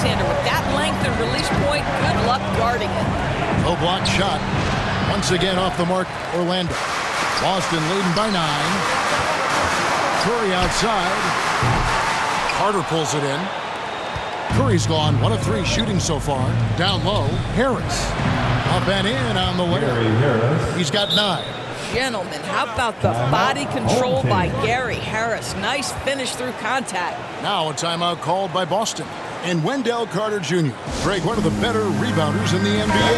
Alexander, with that length and release point, good luck guarding it. Low block shot. Once again off the mark, Orlando. Boston leading by 9. Curry outside. Carter pulls it in. Curry's gone 1 of 3 shooting so far. Down low, Harris. Up and in on the way. He's got 9. Gentlemen, how about the body control by Gary Harris? Nice finish through contact. Now a timeout called by Boston. And Wendell Carter Jr., Greg, one of the better rebounders in the NBA.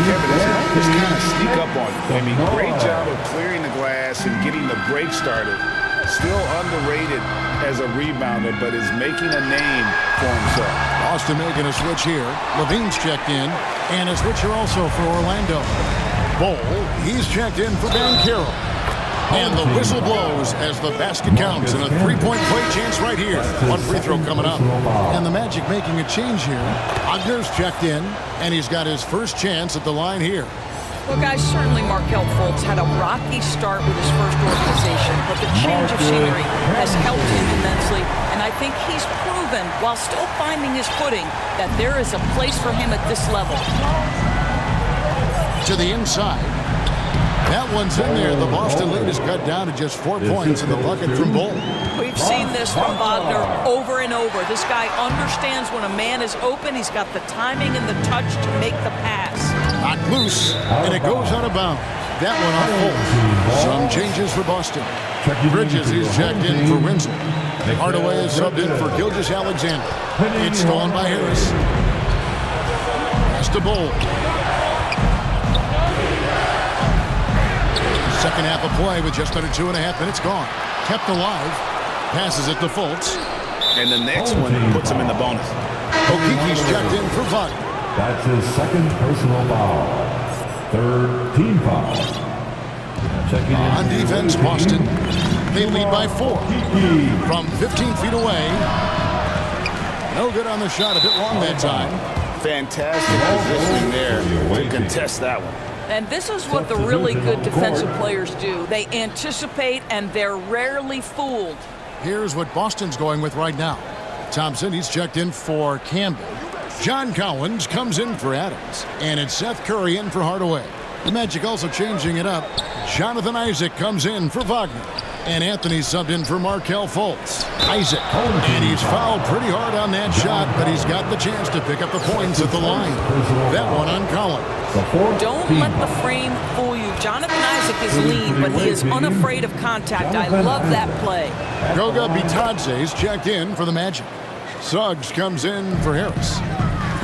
Kevin, this kind of sneak up on you. I mean, great job of clearing the glass and getting the break started. Still underrated as a rebounder, but is making a name for himself. Boston making a switch here. Levine's checked in. And a switcher also for Orlando. Bol, he's checked in for Banchero. And the whistle blows as the basket counts, and a three-point play chance right here. One free throw coming up. And the Magic making a change here. Wagner's checked in, and he's got his first chance at the line here. Well, guys, certainly Markelle Fultz had a rocky start with his first organization, but the change of scenery has helped him immensely, and I think he's proven, while still finding his footing, that there is a place for him at this level. To the inside. That one's in there. The Boston lead is cut down to just 4 points in the bucket from Bol. We've seen this from Wagner over and over. This guy understands when a man is open. He's got the timing and the touch to make the pass. Knocked loose, and it goes out of bounds. That one off Fultz. Some changes for Boston. Bridges is checked in for Winslow. Hardaway is subbed in for Gilgeous-Alexander. It's stolen by Harris. Pass to Bol. Second half of play with just under 2.5 minutes gone. Kept alive. Passes it to Fultz. And the next one puts him in the bonus. Okiki's checked in for Wagner. That's his second personal foul. Third team foul. Checking in On defense, Boston. They lead by 4. From 15 feet away. No good on the shot. A bit long that time. Fantastic positioning there to contest that one. And this is what the really good defensive players do. They anticipate, and they're rarely fooled. Here's what Boston's going with right now. Thompson, he's checked in for Campbell. John Collins comes in for Adams. And it's Seth Curry in for Hardaway. The Magic also changing it up. Jonathan Isaac comes in for Wagner. And Anthony subbed in for Markelle Fultz. Isaac. And he's fouled pretty hard on that shot, but he's got the chance to pick up the points at the line. That one on Collins. Don't let the frame fool you. Jonathan Isaac is lean, but he is unafraid of contact. I love that play. Goga Bitadze's checked in for the Magic. Suggs comes in for Harris.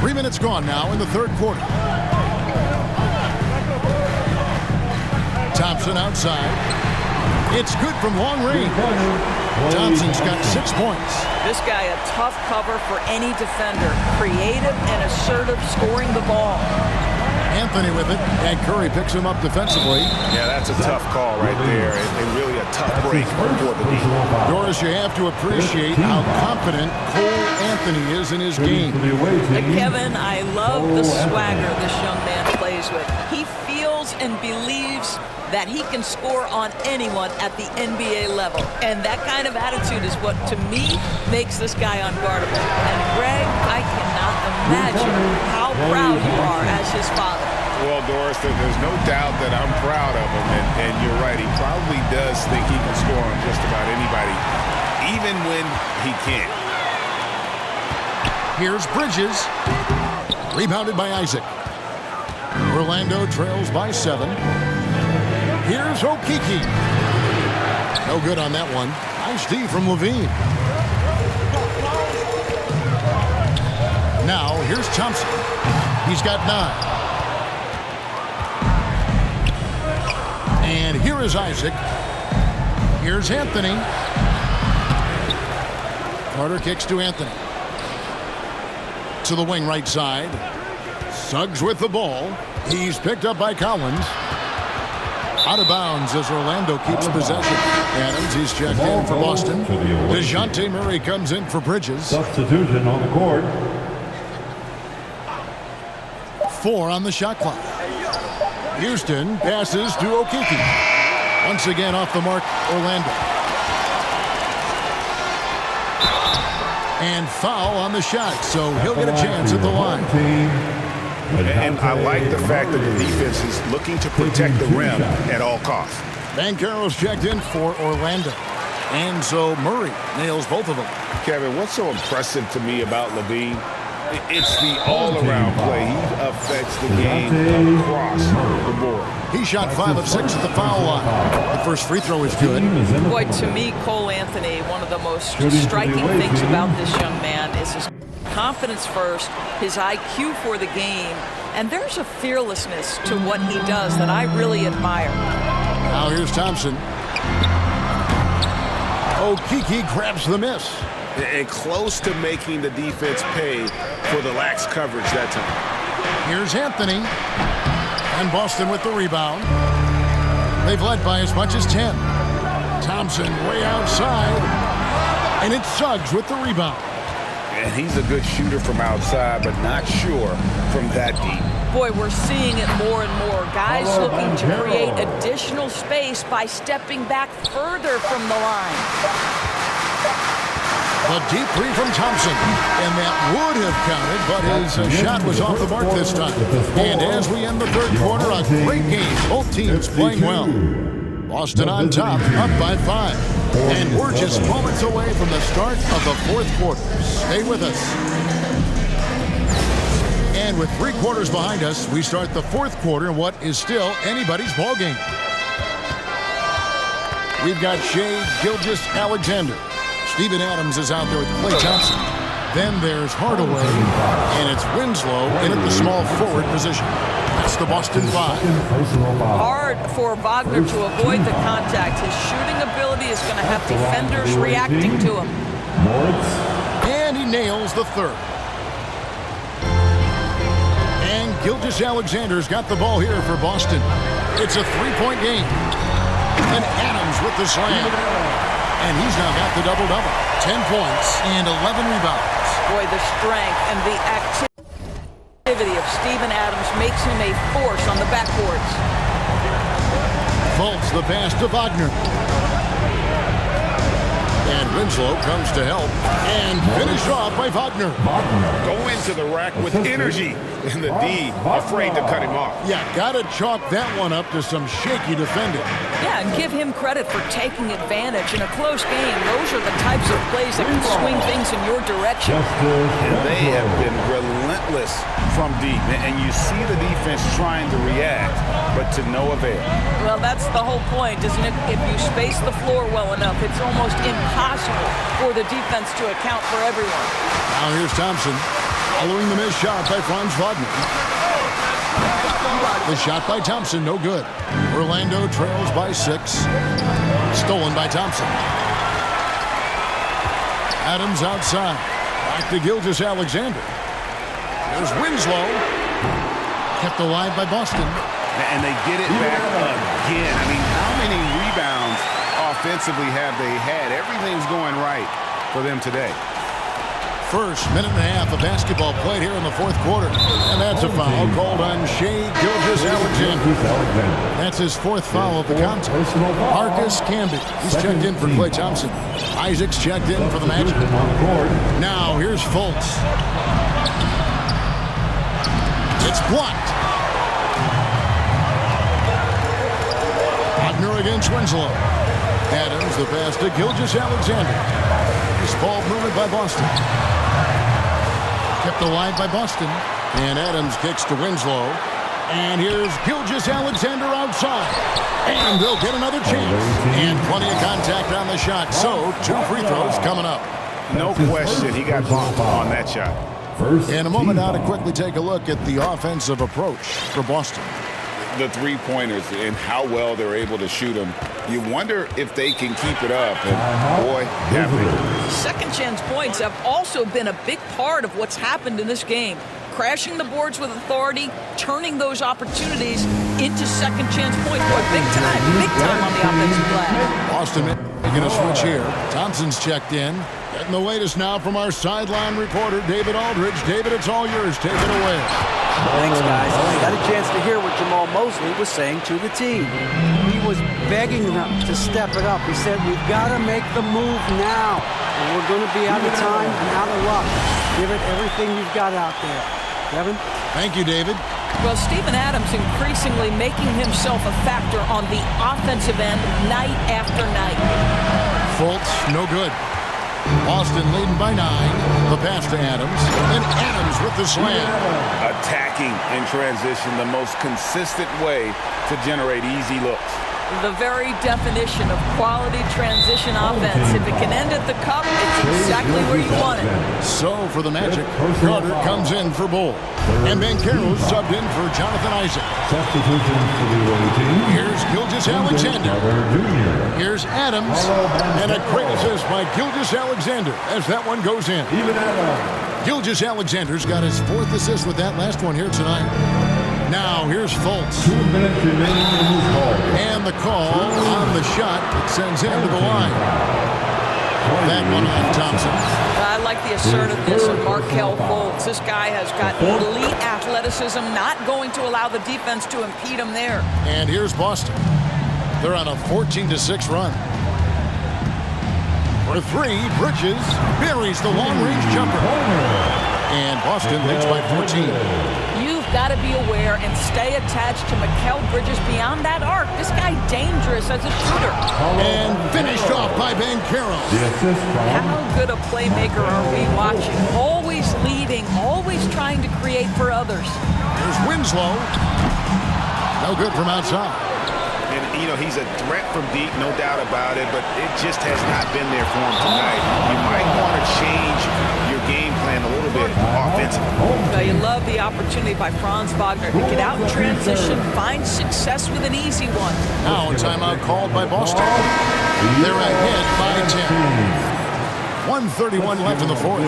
3 minutes gone now in the third quarter. Thompson outside. It's good from long range. Thompson's got 6 points. This guy a tough cover for any defender. Creative and assertive scoring the ball. Anthony with it, and Curry picks him up defensively. Yeah, that's a tough call right there, and really a tough break for the D. Doris, you have to appreciate how confident Cole Anthony is in his game. Kevin, I love the swagger this young man plays with. He feels and believes that he can score on anyone at the NBA level. And that kind of attitude is what, to me, makes this guy unguardable. And Greg, I cannot imagine how proud you are as his father. Well, Doris, there's no doubt that I'm proud of him, and you're right. He probably does think he can score on just about anybody, even when he can't. Here's Bridges. Rebounded by Isaac. Orlando trails by 7. Here's Okiki. No good on that one. Nice D from Levine. Now, here's Thompson. He's got 9. And here is Isaac. Here's Anthony. Carter kicks to Anthony. To the wing right side. Suggs with the ball. He's picked up by Collins. Out of bounds as Orlando keeps possession. Adams, he's checked in for Boston. DeJounte Murray comes in for Bridges. Substitution on the court. 4 on the shot clock. Houston passes to Okiki. Once again off the mark, Orlando. And foul on the shot, so he'll get a chance at the line. And I like the fact that the defense is looking to protect the rim at all costs. Banchero's checked in for Orlando. And so Murray nails both of them. Kevin, what's so impressive to me about Levine? It's the all-around play. He affects the game across the board. He shot 5 of 6 at the foul line. The first free throw is good. Boy, to me, Cole Anthony, one of the most striking things about this young man is his confidence first, his IQ for the game, and there's a fearlessness to what he does that I really admire. Now here's Thompson. Okeke grabs the miss. And close to making the defense pay for the lax coverage that time. Here's Anthony. And Boston with the rebound. They've led by as much as 10. Thompson way outside. And it's Suggs with the rebound. And he's a good shooter from outside, but not sure from that deep. Boy, we're seeing it more and more. Guys looking to create additional space by stepping back further from the line. A deep three from Thompson, and that would have counted, but his shot was off the mark this time. And as we end the third quarter, a great game. Both teams playing well. Boston on top, up by 5. And we're just moments away from the start of the fourth quarter. Stay with us. And with 3 quarters behind us, we start the fourth quarter in what is still anybody's ball game. We've got Shai Gilgeous-Alexander. Steven Adams is out there with Klay Thompson. Then there's Hardaway, and it's Winslow in at the small forward position. That's the Boston 5. Hard for Wagner to avoid the contact. His shooting ability is going to have defenders reacting to him. And he nails the third. And Gilgeous-Alexander's got the ball here for Boston. It's a 3-point game. And Adams with the slam. And he's now got the double-double. 10 points and 11 rebounds. Boy, the strength and the activity of Steven Adams makes him a force on the backboards. Fultz the pass to Wagner. And Winslow comes to help. And finished off by Wagner. Go into the rack with energy. And the D afraid to cut him off. Yeah, got to chalk that one up to some shaky defending. Yeah, and give him credit for taking advantage in a close game. Those are the types of plays that can swing things in your direction. And they have been relentless from deep. And you see the defense trying to react, but to no avail. Well, that's the whole point, isn't it? If you space the floor well enough, it's almost impossible for the defense to account for everyone. Now here's Thompson. Following the missed shot by Franz Wagner. The shot by Thompson, no good. Orlando trails by 6. Stolen by Thompson. Adams outside. Back to Gilgeous-Alexander. There's Winslow. Kept alive by Boston. And they get it back again. I mean, how many rebounds offensively have they had? Everything's going right for them today. First minute and a half of basketball played here in the fourth quarter. And that's a foul called on Shai Gilgeous-Alexander. That's his 4th foul of the contest. Marcus Camby, he's checked in for Klay Thompson. Isaac's checked in for the Magic. Now here's Fultz. It's blocked. Wagner against Winslow. Adams the pass to Gilgeous-Alexander. This ball moved by Boston. Kept alive by Boston. And Adams kicks to Winslow. And here's Gilgeous-Alexander outside. And they'll get another chance. And plenty of contact on the shot. So 2 free throws coming up. No question he got bumped on that shot. In a moment now to quickly take a look at the offensive approach for Boston. The 3-pointers and how well they're able to shoot them. You wonder if they can keep it up. And boy, have they. Second chance points have also been a big part of what's happened in this game. Crashing the boards with authority, turning those opportunities into second chance points. Boy, big time on the offensive glass. Boston making a switch here. Thompson's checked in. Getting the latest now from our sideline reporter, David Aldridge. David, it's all yours. Take it away. Thanks, guys. I got a chance to hear what Jamal Mosley was saying to the team. He was begging them to step it up. He said, we've got to make the move now. and we're going to be out of time and out of luck. Give it everything you've got out there. Kevin? Thank you, David. Well, Steven Adams increasingly making himself a factor on the offensive end night after night. Fultz, no good. Boston leading by 9. The pass to Adams. And Adams with the slam. Attacking in transition, the most consistent way to generate easy looks. The very definition of quality transition offense. If it can end at the cup, it's exactly where you want it. So for the Magic, Carter comes in for Bull. And Banchero subbed in for Jonathan Isaac. Substitutions for the away team. Here's Gilgeous-Alexander. Here's Adams. And a great assist by Gilgeous-Alexander as that one goes in. Even Adams. Gilgeous-Alexander's got his 4th assist with that last one here tonight. Now here's Fultz. 2 minutes remaining in this ball. And the call on the shot that sends him to the line. That one on Thompson. I like the assertiveness of Markelle Fultz. This guy has got elite athleticism, not going to allow the defense to impede him there. And here's Boston. They're on a 14-6 run. For 3, Bridges buries the long-range jumper. And Boston leads by 14. You've got to be aware and stay attached to Mikal Bridges beyond that arc. This guy dangerous as a shooter. And finished off by Banchero. The assist How from good a playmaker are we watching? Always leading, always trying to create for others. Here's Winslow. No good from outside. And, you know, he's a threat from deep, no doubt about it, but it just has not been there for him tonight. You might want to change your game plan a little bit offensively. Now, you love the opportunity by Franz Wagner to get out in transition, find success with an easy one. Now a timeout called by Boston. They're ahead by 10. 1:31 left in the 4th.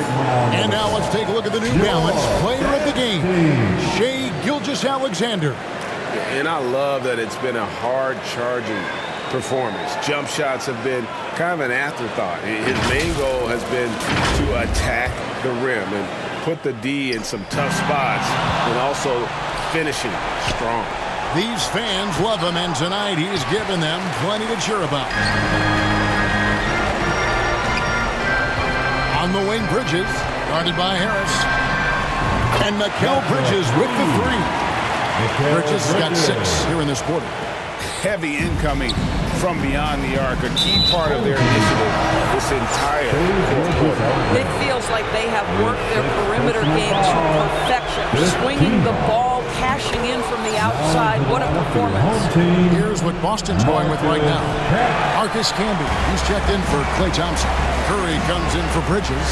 And now let's take a look at the New Balance player of the game, Shai Gilgeous-Alexander. And I love that it's been a hard-charging performance. Jump shots have been kind of an afterthought. His main goal has been to attack the rim and put the D in some tough spots and also finishing strong. These fans love him, and tonight he's given them plenty to cheer about. On the wing, Bridges, guarded by Harris. And Mikal Bridges with the 3. Bridges has got 6 here in this quarter. Heavy incoming from beyond the arc, a key part of their initiative this entire fourth quarter. It feels like they have worked their perimeter game to perfection. Swinging the ball, cashing in from the outside. What a performance. Here's what Boston's going with right now. Marcus Camby, he's checked in for Klay Thompson. Curry comes in for Bridges.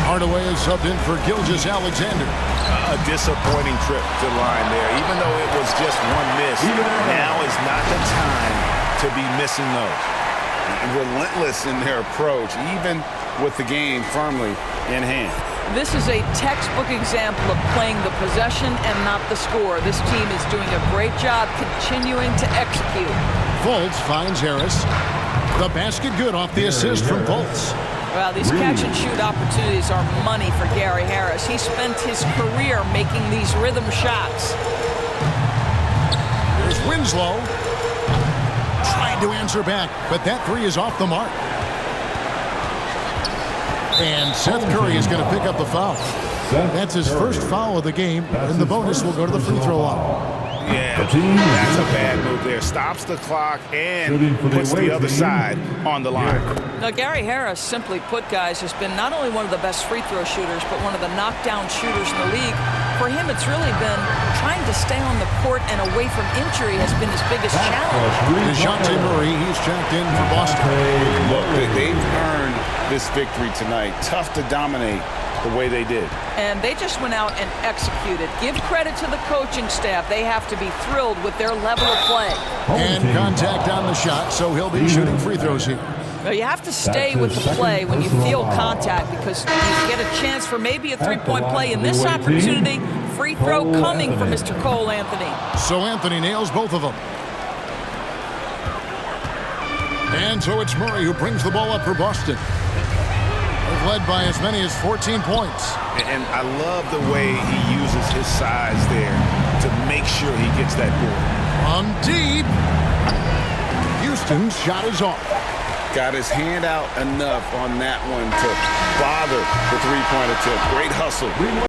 Hardaway is subbed in for Gilgeous-Alexander. A disappointing trip to the line there. Even though it was just one miss, now is not the time to be missing those. Relentless in their approach, even with the game firmly in hand. This is a textbook example of playing the possession and not the score. This team is doing a great job continuing to execute. Fultz finds Harris. The basket good off the assist from Fultz. Well, these catch-and-shoot opportunities are money for Gary Harris. He spent his career making these rhythm shots. There's Winslow. Trying to answer back, but that 3 is off the mark. And Seth Curry is going to pick up the foul. That's his first foul of the game, and the bonus will go to the free throw line. Yeah, that's a bad move there. Stops the clock and puts the other side on the line. Now, Gary Harris, simply put, guys, has been not only one of the best free throw shooters, but one of the knockdown shooters in the league. For him, it's really been trying to stay on the court and away from injury has been his biggest challenge. DeJounte Murray, he's checked in for Boston. Look, they've earned this victory tonight. Tough to dominate the way they did. And they just went out and executed. Give credit to the coaching staff. They have to be thrilled with their level of play. And contact on the shot, so he'll be shooting free throws here. Well, you have to stay with the play when you feel contact because you get a chance for maybe a three-point play. In this opportunity, free throw coming from Mr. Cole Anthony. So Anthony nails both of them. And so it's Murray who brings the ball up for Boston. They've led by as many as 14 points. And I love the way he uses his size there to make sure he gets that ball. From deep. Houston's shot is off. got his hand out enough on that one to bother the three-point attempt. Great hustle.